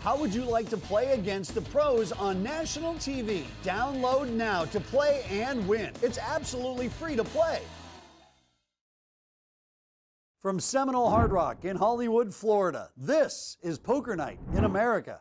How would you like to play against the pros on national TV? Download now to play and win. It's absolutely free to play. From Seminole Hard Rock in Hollywood, Florida, this is Poker Night in America.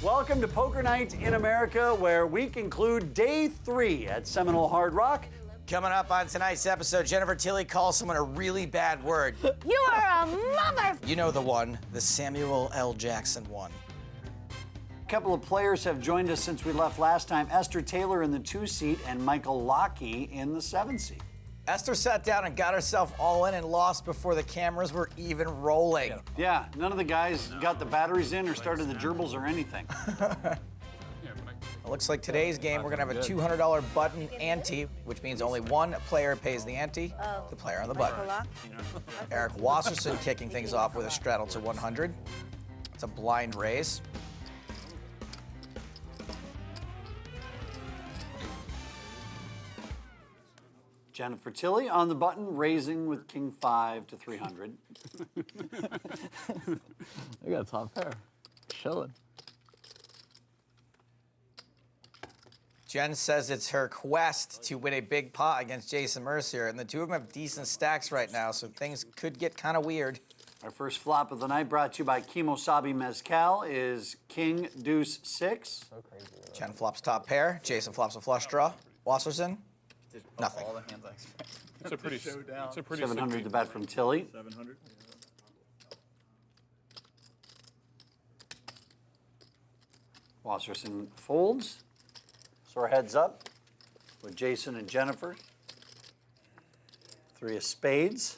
Welcome to Poker Night in America, where we conclude day 3 at Seminole Hard Rock. Coming up on tonight's episode, Jennifer Tilly calls someone a really bad word. You are a mother... You know the one, the Samuel L. Jackson one. A couple of players have joined us since we left last time. Esther Taylor in the 2 seat and Michael Laake in the 7 seat. Esther sat down and got herself all in and lost before the cameras were even rolling. Yeah, none of the guys got the batteries in or started the gerbils or anything. It looks like today's game, we're gonna have a $200 button ante, which means only one player pays the ante, the player on the button. Eric Wasserson kicking things off with a straddle to 100. It's a blind raise. Jennifer Tilly on the button, raising with King 5 to 300. I got a top pair. Chilling. Jen says it's her quest to win a big pot against Jason Mercier, and the two of them have decent stacks right now, so things could get kind of weird. Our first flop of the night, brought to you by Kimosabi Mezcal, is King Deuce 6. So crazy. Jen flops top pair. Jason flops a flush draw. Wasserson, nothing. All the hands I expect. It's a pretty 700 to bet from Tilly. 700. Wasserson folds. So our heads up with Jason and Jennifer. 3 of spades.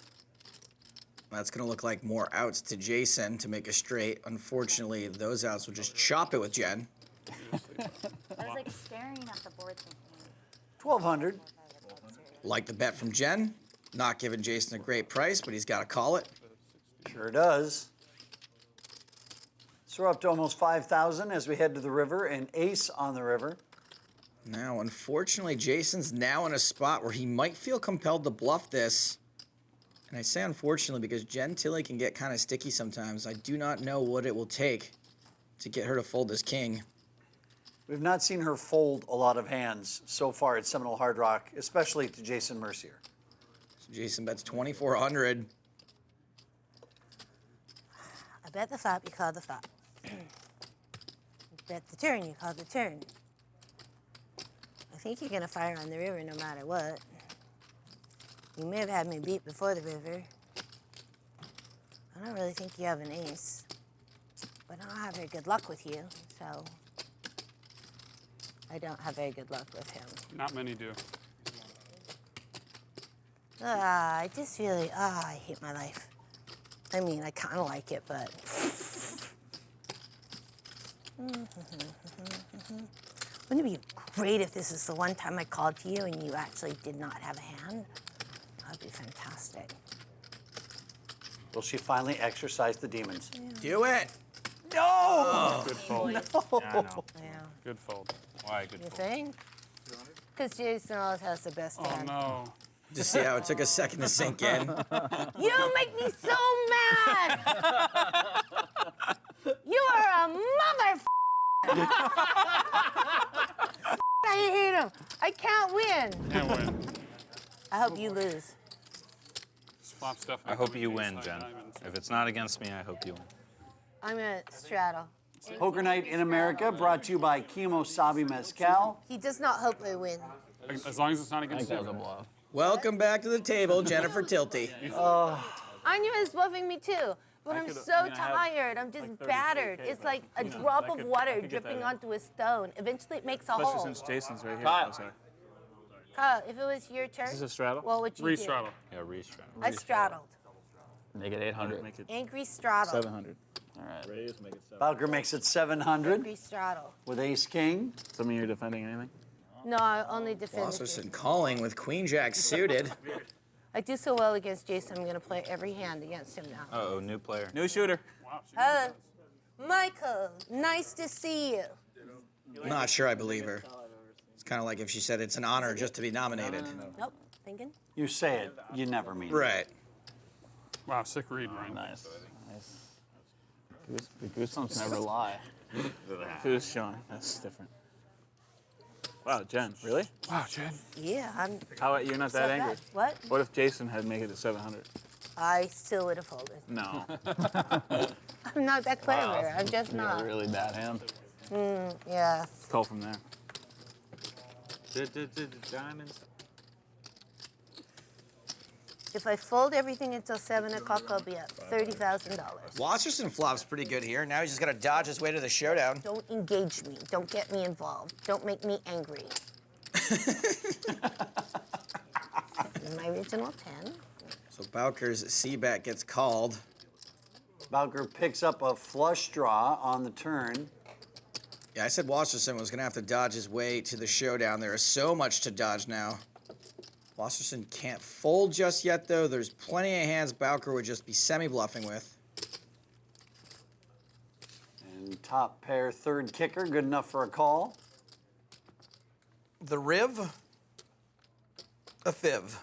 That's gonna look like more outs to Jason to make a straight. Unfortunately, those outs will just chop it with Jen. I was like staring at the board thinking. 1,200. Like the bet from Jen. Not giving Jason a great price, but he's gotta call it. Sure does. So we're up to almost 5,000 as we head to the river, and ace on the river. Now, unfortunately, Jason's now in a spot where he might feel compelled to bluff this. And I say unfortunately because Jen Tilly can get kind of sticky sometimes. I do not know what it will take to get her to fold this king. We've not seen her fold a lot of hands so far at Seminole Hard Rock, especially to Jason Mercier. So Jason bets 2,400. I bet the flop, you call the flop. Bet the turn, you call the turn. I think you're gonna fire on the river no matter what. You may have had me beat before the river. I don't really think you have an ace, but I don't have very good luck with you, so I don't have very good luck with him. Not many do. I just really, I hate my life. I mean, I kind of like it, but. Wouldn't it be great if this is the one time I called to you and you actually did not have a hand? That'd be fantastic. Will she finally exercise the demons? Yeah. Do it! No! Good fold. No. Yeah, I know. Yeah. Good fold. Why good You fold? think? Because Jason always has the best Oh, hand. no. Just see how it took a second to sink in. You make me so mad! You are a mother. I hate him. I can't win. Can't win. I hope you lose. Just flop stuff. I hope you win, Jen. If it's not against me, I hope you win. I'm gonna straddle. Poker Night in America, brought to you by Kimosabi Mezcal. He does not hope I win. As long as it's not I think against that was a you. bluff. Welcome back to the table, Jennifer Tilty. Anya is bluffing me too, but I'm so tired. I'm just battered. It's like a drop of water dripping onto a stone. Eventually, it makes a hole. Especially since Jason's right here. Kyle. Oh, sorry. Kyle, if it was your turn, Is this a straddle? what would you Re-straddle. Yeah, restraddle. do? I straddled. Make it 800. Make it Angry straddle. 700. All right. Raise, make it 7. Bowker makes it 700 Angry straddle. with ace king. Tell me you're defending anything? No, I only defend. Wasserson calling with queen jack suited. I do so well against Jason. I'm gonna play every hand against him now. Uh-oh, new player. New shooter. Hello, Michael. Nice to see you. I'm not sure I believe her. It's kind of like if she said it's an honor just to be nominated. Nope. thinking? You say it, you never mean it. Right. Wow, sick read, Ryan. Nice. The goosebumps never lie. Who's showing? That's different. Wow, Jen, really? Wow, Jen. Yeah, I'm How about you're not that so angry? bad. What? What if Jason had made it to 700? I still would have folded. No. I'm not that clever. I'm just You got not. a really bad hand. Yeah. Call from there. Diamonds. If I fold everything until 7 o'clock, I'll be at $30,000. Wasserson flops pretty good here. Now he's just got to dodge his way to the showdown. Don't engage me. Don't get me involved. Don't make me angry. My original 10. So Bowker's C-bet gets called. Bowker picks up a flush draw on the turn. Yeah, I said Wasserson was going to have to dodge his way to the showdown. There is so much to dodge now. Wasserson can't fold just yet, though. There's plenty of hands Bowker would just be semi-bluffing with. And top pair, third kicker, good enough for a call. The Riv, a Fiv.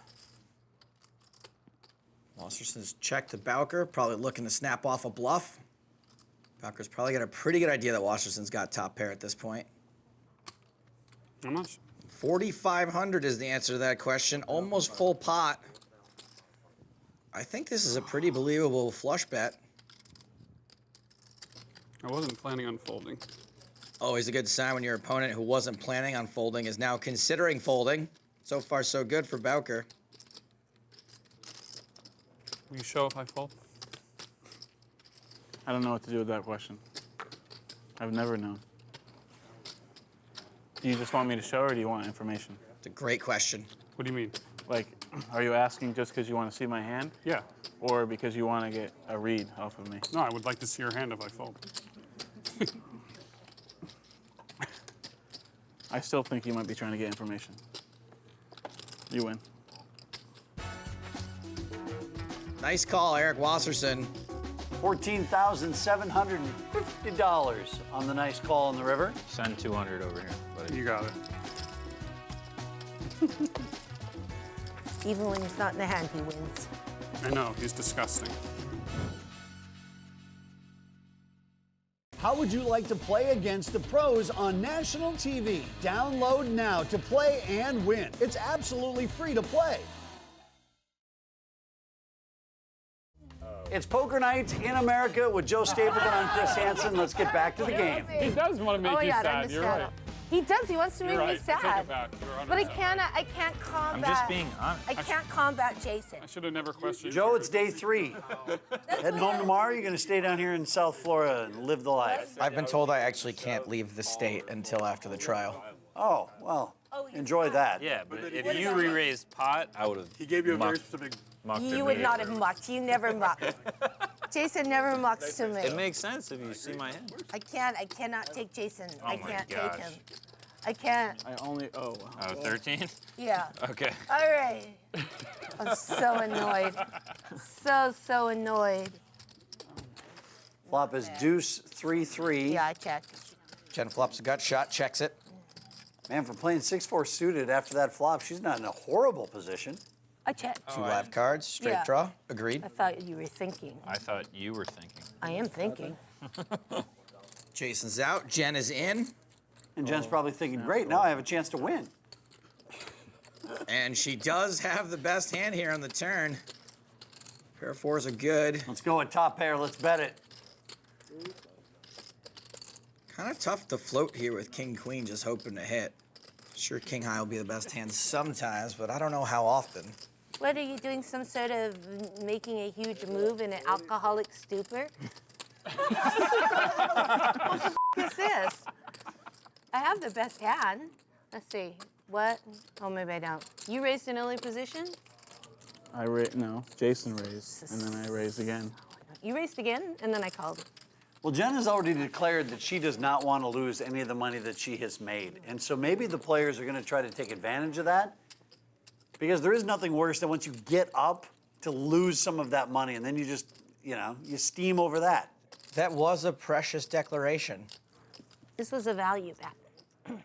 Wasserson's check to Bowker, probably looking to snap off a bluff. Bowker's probably got a pretty good idea that Wasserson's got top pair at this point. How much? 4,500 is the answer to that question. Almost full pot. I think this is a pretty believable flush bet. I wasn't planning on folding. Always a good sign when your opponent who wasn't planning on folding is now considering folding. So far, so good for Bowker. Will you show if I fold? I don't know what to do with that question. I've never known. Do you just want me to show or do you want information? It's a great question. What do you mean? Like, are you asking just because you want to see my hand? Yeah. Or because you want to get a read off of me? No, I would like to see your hand if I fold. I still think you might be trying to get information. You win. Nice call, Eric Wasserson. $14,750 on the nice call on the river. Send 200 over here, buddy. You got it. Even when he's not in the hand, he wins. I know, he's disgusting. How would you like to play against the pros on national TV? Download now to play and win. It's absolutely free to play. It's poker night in America with Joe Stapleton. I'm Chris Hansen. Let's get back to the game. He does want to make Oh my you God, sad. I'm You're sad. right. He does. He wants to You're make right. me sad. Take it back. You're 100% But I right. can't combat. I'm just being honest. I can't combat Jason. I should have never questioned Joe, you. it's day 3. Heading home tomorrow, you're going to stay down here in South Florida and live the life. I've been told I actually can't leave the state until after the trial. Oh, well, enjoy that. Yeah, but if you re-raised pot, I would have. He gave you a very specific. You would not have mucked. You never mucked. Jason never mucks to me. It makes sense if you see my hand. I cannot take Jason. I my can't gosh. take him. I can't. I only, oh, wow. Oh, 13? Yeah. Okay. All right. I'm so annoyed. So annoyed. Flop is deuce 3-3. Yeah, I check. Jen flops a gut shot, checks it. Man, for playing 6-4 suited after that flop, she's not in a horrible position. I check. 2 live cards, straight Yeah. draw, agreed. I thought you were thinking. I thought you were thinking. I am thinking. Jason's out, Jen is in, And Jen's probably thinking, great, now I have a chance to win. and she does have the best hand here on the turn. Pair of 4s are good. Let's go with top pair. Let's bet it. Kind of tough to float here with King Queen just hoping to hit. Sure, King High will be the best hand sometimes, but I don't know how often. What, are you doing some sort of making a huge move in an alcoholic stupor? What the is this? I have the best hand. Let's see. What? Oh, maybe I don't. You raised an early position? No, Jason raised, and then I raised again. You raised again, and then I called. Well, Jen has already declared that she does not want to lose any of the money that she has made. And so maybe the players are going to try to take advantage of that. Because there is nothing worse than once you get up to lose some of that money and then you just, you steam over that. That was a precious declaration. This was a value bet.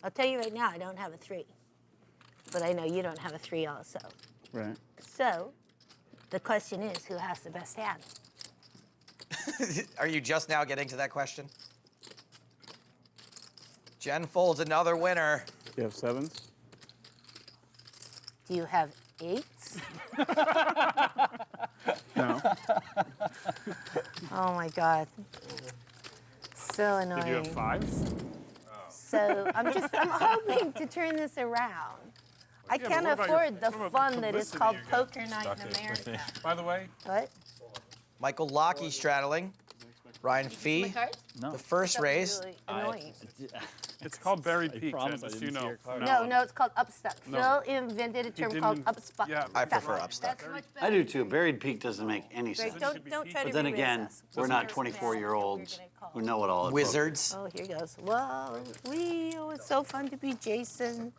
I'll tell you right now, I don't have a 3. but I know you don't have a 3 also. Right. So, the question is, who has the best hand? Are you just now getting to that question? Jen folds another winner. You have 7s? Do you have 8s? No. Oh my God. So annoying. Did you have 5s? So I'm hoping to turn this around. I Yeah, can't but what about afford the what about fun that is publicity called you get? Poker Night in America. By the way, What? Michael Laake straddling. Ryan Fee, No. the first raise. Really annoying. it's called Buried Peak, Jen, promise I just so you didn't see know. your card. from No, now on. no, it's called Upstuck. No. Phil invented a term didn't called in- Upstuck. yeah. I prefer Upstuck. That's much better. I do too. Buried Peak doesn't make any But sense. don't try to But then re-raise again, us. we're not 24-year-olds who know what all it Wizards. Oh, here goes. Whoa, Leo, it's so fun to be Jason.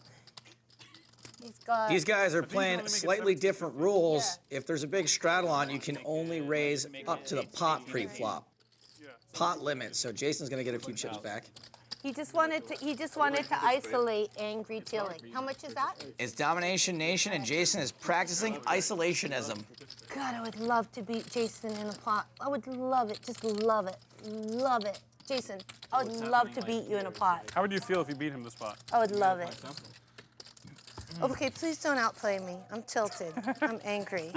He's got. These guys are these playing only make it slightly 17. different rules. If there's a big straddle on, you can only raise up to the pot pre-flop. Pot limit, so Jason's gonna get a few chips back. He just wanted to isolate angry tilling. How much is that? It's Domination Nation, and Jason is practicing isolationism. God, I would love to beat Jason in a pot. I would love it. Just love it. Love it. Jason, I would love to beat you in a pot. How would you feel if you beat him this spot? I would love it. Okay, please don't outplay me. I'm tilted. I'm angry.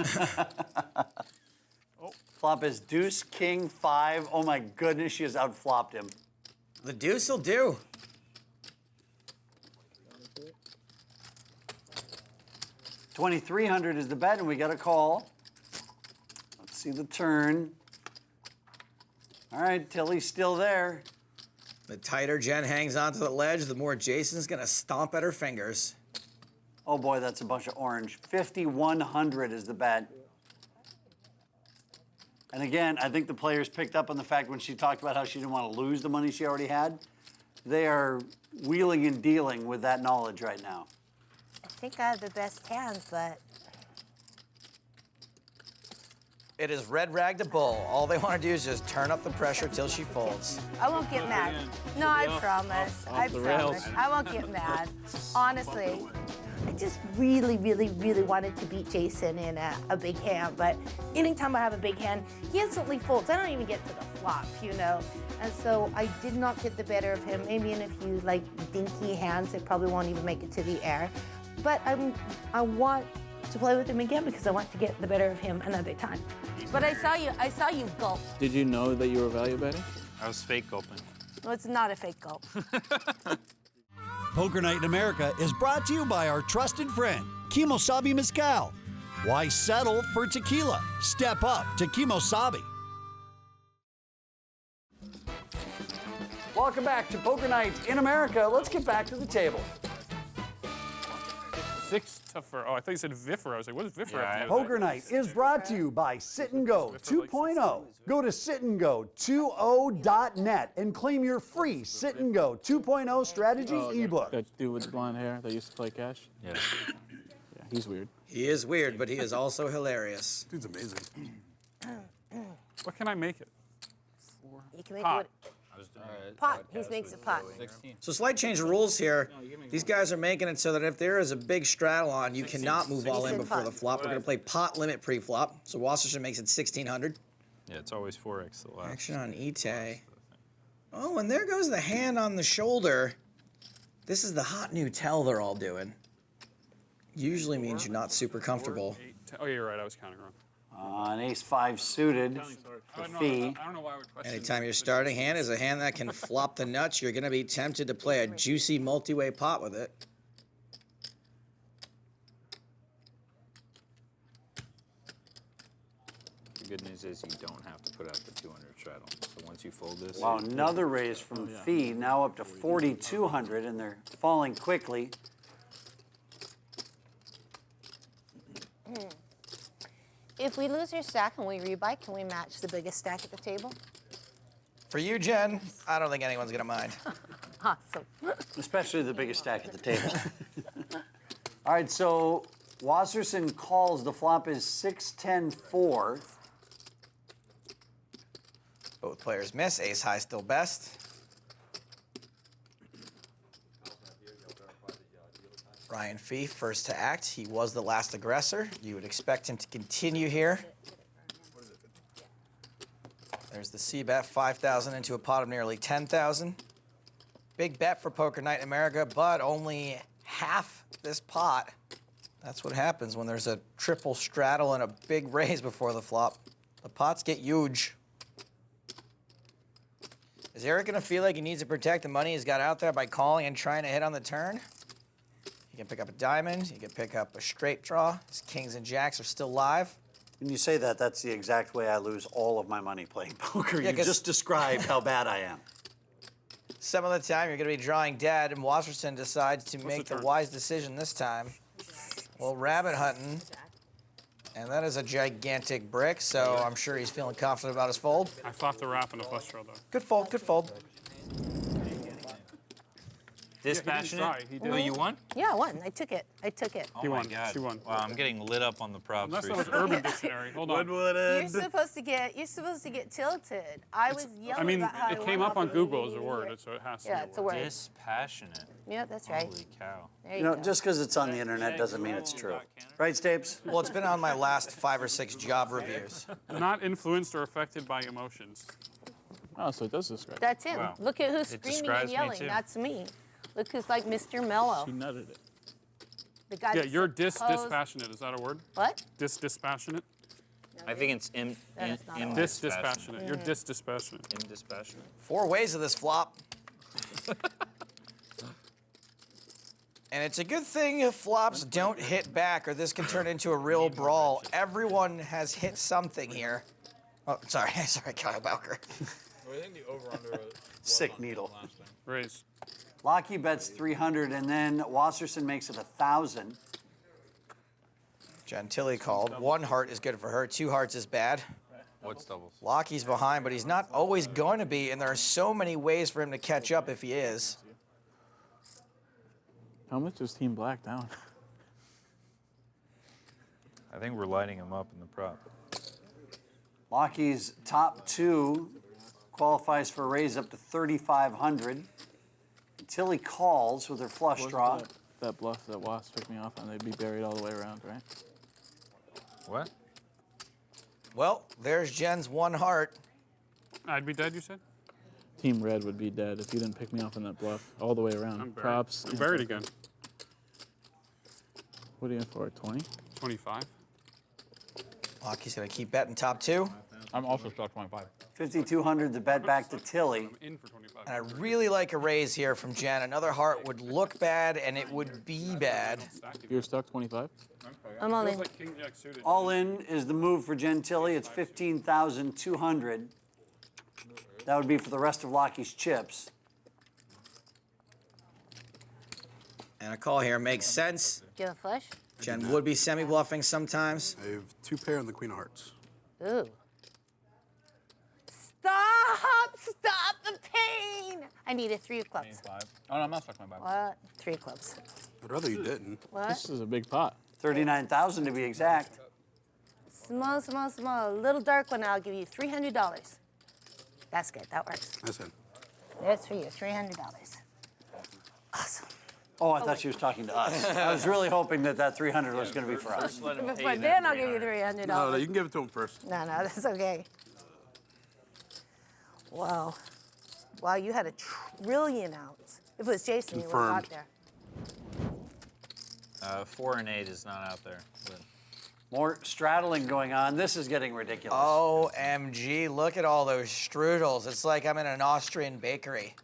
Flop is deuce, king, 5. Oh my goodness, she has outflopped him. The deuce will do. $2,300 is the bet, and we got a call. Let's see the turn. All right, Tilly's still there. The tighter Jen hangs onto the ledge, the more Jason's gonna stomp at her fingers. Oh boy, that's a bunch of orange. 5,100 is the bet. And again, I think the players picked up on the fact when she talked about how she didn't want to lose the money she already had. They are wheeling and dealing with that knowledge right now. I think I have the best hands, but It is red rag to bull. All they want to do is just turn up the pressure till she folds. I won't get mad. No, I promise. I the promise. rails. I won't get mad. Honestly, I just really, really, really wanted to beat Jason in a big hand, but anytime I have a big hand, he instantly folds. I don't even get to the flop, you know? And so I did not get the better of him. Maybe in a few like dinky hands, it probably won't even make it to the air. But I want to play with him again because I want to get the better of him another time. But I saw you gulp. Did you know that you were value betting? I was fake gulping. No, it's not a fake gulp. Poker Night in America is brought to you by our trusted friend, Kimosabi Mezcal. Why settle for tequila? Step up to Kimosabi. Welcome back to Poker Night in America. Let's get back to the table. 6 to for. Oh, I thought you said Viffer. I was like, what does Viffer Yeah, have to do with Poker Night is brought to you by Sit and Go 2.0. Go to sitandgo20.net and claim your free Sit and Go 2.0 strategy ebook. That dude with the blonde hair that used to play cash? Yeah. Yeah, he's weird. He is weird, but he is also hilarious. Dude's amazing. What can I make it? You can make Pot. pot. He makes a pot. So slight change of rules here. These guys are making it so that if there is a big straddle on, you cannot move all in before the flop. We're going to play pot limit pre-flop. So Wasserson makes it 1,600. Yeah, it's always 4x the last. Action on Ite. Oh, and there goes the hand on the shoulder. This is the hot new tell they're all doing. Usually means you're not super comfortable. 8, 10. Oh, yeah, you're right. I was counting wrong. An ace-5 suited for fee. I don't know why I would question. Anytime your starting hand is a hand that can flop the nuts, you're going to be tempted to play a juicy multi-way pot with it. The good news is you don't have to put out the 200 straddle. So once you fold this, Wow, another raise from fee, now up to 4,200, and they're falling quickly. If we lose our stack and we rebuy, can we match the biggest stack at the table? For you, Jen, I don't think anyone's going to mind. Awesome. Especially the biggest stack at the table. All right, so Wasserson calls. The flop is 6-10-4. Both players miss. Ace high still best. Ryan Fee, first to act. He was the last aggressor. You would expect him to continue here. There's the C-bet, 5,000 into a pot of nearly 10,000. Big bet for Poker Night in America, but only half this pot. That's what happens when there's a triple straddle and a big raise before the flop. The pots get huge. Is Eric gonna feel like he needs to protect the money he's got out there by calling and trying to hit on the turn? He can pick up a diamond, he can pick up a straight draw. His kings and jacks are still live. When you say that, that's the exact way I lose all of my money playing poker. Yeah, you just described how bad I am. Some of the time you're gonna be drawing dead, and Wasserson decides to make the wise decision this time. Well, rabbit hunting, and that is a gigantic brick, so I'm sure he's feeling confident about his fold. I flopped the wrap and a flush draw, though. Good fold, good fold. Dispassionate? He did. Oh, you won? Yeah, I won. I took it. He won. God. She won. Wow, I'm getting lit up on the props. Unless that was recently. Urban Dictionary. Hold on. You're supposed to get tilted. I was yelling I mean, about how it came up on Google as a word, so it has to be Yeah, it's a word. Dispassionate. Yeah, that's right. Holy cow. There You know, go. just because it's on the internet doesn't mean it's true. Right, Stapes? Well, it's been on my last 5 or 6 job reviews. Not influenced or affected by emotions. Oh, so it does describe. That's him. Wow. Look at who's It screaming describes and me, yelling. too. That's me. Look who's like Mr. Mellow. She nutted it. The guy Yeah, that's you're supposed- dispassionate. Is that a word? What? Dispassionate? I think it's That is not a word. Dispassionate. You're dispassionate. Indispassionate. 4 ways of this flop. And it's a good thing if flops don't hit back, or this can turn into a real brawl. Everyone has hit something here. Oh, sorry, sorry, Kyle Bowker. I think the over-under Sick needle. Raise. Laake bets 300, and then Wasserson makes it 1,000. Tilly called. 1 heart is good for her. 2 hearts is bad. What's doubles? Locky's behind, but he's not always going to be, and there are so many ways for him to catch up if he is. How much is Team Black down? I think we're lighting him up in the prop. Lake's top 2 qualifies for a raise up to 3,500. Tilly calls with her flush draw. That bluff that Wasp picked me off on, they'd be buried all the way around, right? What? Well, there's Jen's 1 heart. I'd be dead, you said? Team Red would be dead if you didn't pick me off on that bluff all the way around. I'm buried. Props. I'm buried again. What are you in for? 20? 25. Locky's going to keep betting top 2. I'm also stuck 25. 5,200 to bet back to Tilly. I'm in for 25. And I really like a raise here from Jen. Another heart would look bad, and it would be bad. You're stuck 25? I'm all in. Like King Jack suited. All in is the move for Jen Tilly. It's 15,200. That would be for the rest of Lake's chips. And a call here makes sense. Do you have a flush? Jen would be semi-bluffing sometimes. I have 2 pair and the queen of hearts. Ooh. Stop the pain. I need a 3 of clubs. Oh, no, I'm not stuck 25. What? 3 of clubs. I'd rather you didn't. What? This is a big pot. 39,000 to be exact. Small. A little dark one, I'll give you $300. That's good. That works. That's it. That's for you. $300. Awesome. Oh, I thought she was talking to us. I was really hoping that that 300 was going to be for us. But then I'll give you $300. No, you can give it to him first. No, that's okay. Wow. Wow, you had a trillion outs. If it was Jason, you would have got Confirmed. there. 4 and 8 is not out there. But More straddling going on. This is getting ridiculous. OMG, look at all those strudels. It's like I'm in an Austrian bakery.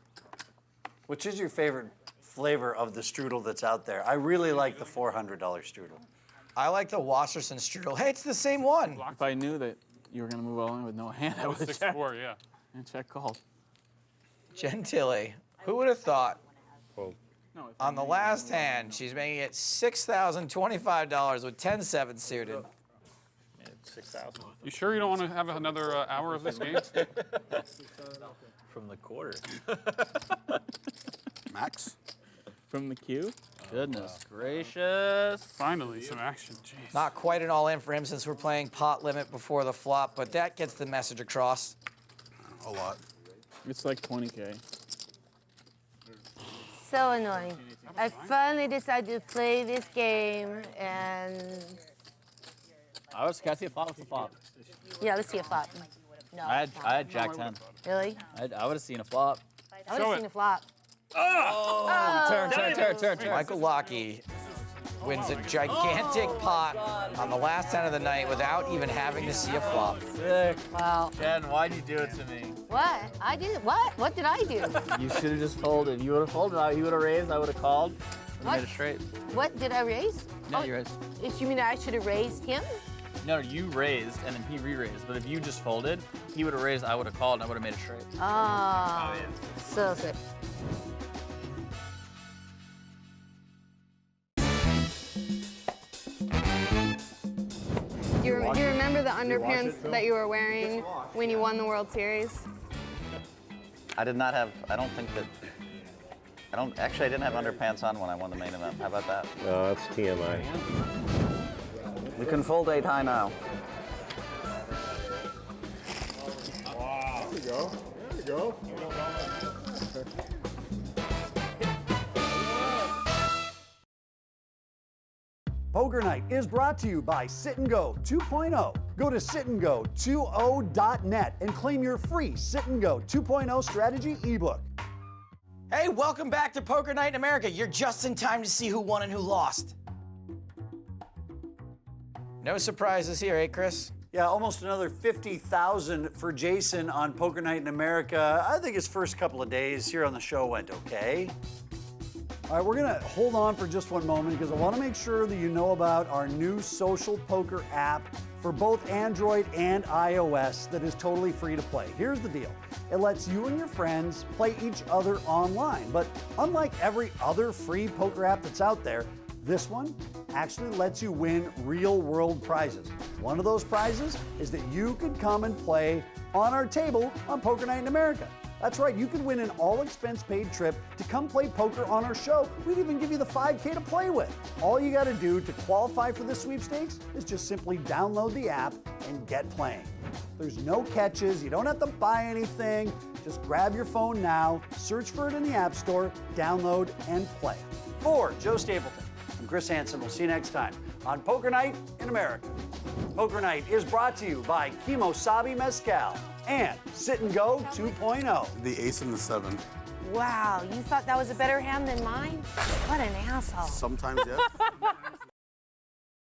Which is your favorite flavor of the strudel that's out there? I really like the $400 strudel. I like the Wasserson strudel. Hey, it's the same one. If I knew that you were going to move all in with no hand, I That would was have checked. 6-4, yeah. And check called. Jen Tilly. Who would have thought? well, On the last hand, she's making it $6,025 with 10-7 suited. yeah, 6,000 You sure you don't want to have another hour of this game? from the quarter. Max? From the queue? Goodness gracious. Finally, some action. Jeez. Not quite an all-in for him since we're playing pot limit before the flop, but that gets the message across. A lot. It's like 20K. So annoying. I finally decided to play this game, and Can I see a flop? What's a flop? yeah, let's see a flop. No, I had Jack 10. really? I would have seen a flop. I would have seen a flop. Turn. Michael Laake wins a gigantic pot on the last 10 of the night without even having to see a flop. Sick. Wow. Jen, why'd you do it to me? What? I did what? What did I do? You should have just folded. You would have folded. He would have raised. I would have called. What? Made it straight. What did I raise? No, you raised. You mean I should have raised him? No, you raised and then he re-raised. But if you just folded, he would have raised. I would have called and I would have made it straight. Oh, so sick. Do you remember the underpants that you were wearing when you won the World Series? I did not have, I don't think that, actually I didn't have underpants on when I won the main event. How about that? No, that's TMI. You can fold 8 high now. Wow. There you go. There you go. Poker Night is brought to you by Sit and Go 2.0. Go to sitandgo20.net and claim your free Sit and Go 2.0 strategy ebook. Hey, welcome back to Poker Night in America. You're just in time to see who won and who lost. No surprises here, eh, Chris? Yeah, almost another 50,000 for Jason on Poker Night in America. I think his first couple of days here on the show went okay. All right, we're gonna hold on for just one moment because I wanna make sure that you know about our new social poker app for both Android and iOS that is totally free to play. Here's the deal. It lets you and your friends play each other online, but unlike every other free poker app that's out there, this one actually lets you win real-world prizes. One of those prizes is that you could come and play on our table on Poker Night in America. That's right, you could win an all-expense-paid trip to come play poker on our show. We'd even give you the $5K to play with. All you gotta do to qualify for this sweepstakes is just simply download the app and get playing. There's no catches, you don't have to buy anything. Just grab your phone now, search for it in the App Store, download, and play. For Joe Stapleton, I'm Chris Hansen. We'll see you next time on Poker Night in America. Poker Night is brought to you by Kimosabi Mezcal and Sit and Go 2.0. The ace and the 7. Wow, you thought that was a better hand than mine? What an asshole. Sometimes, yes.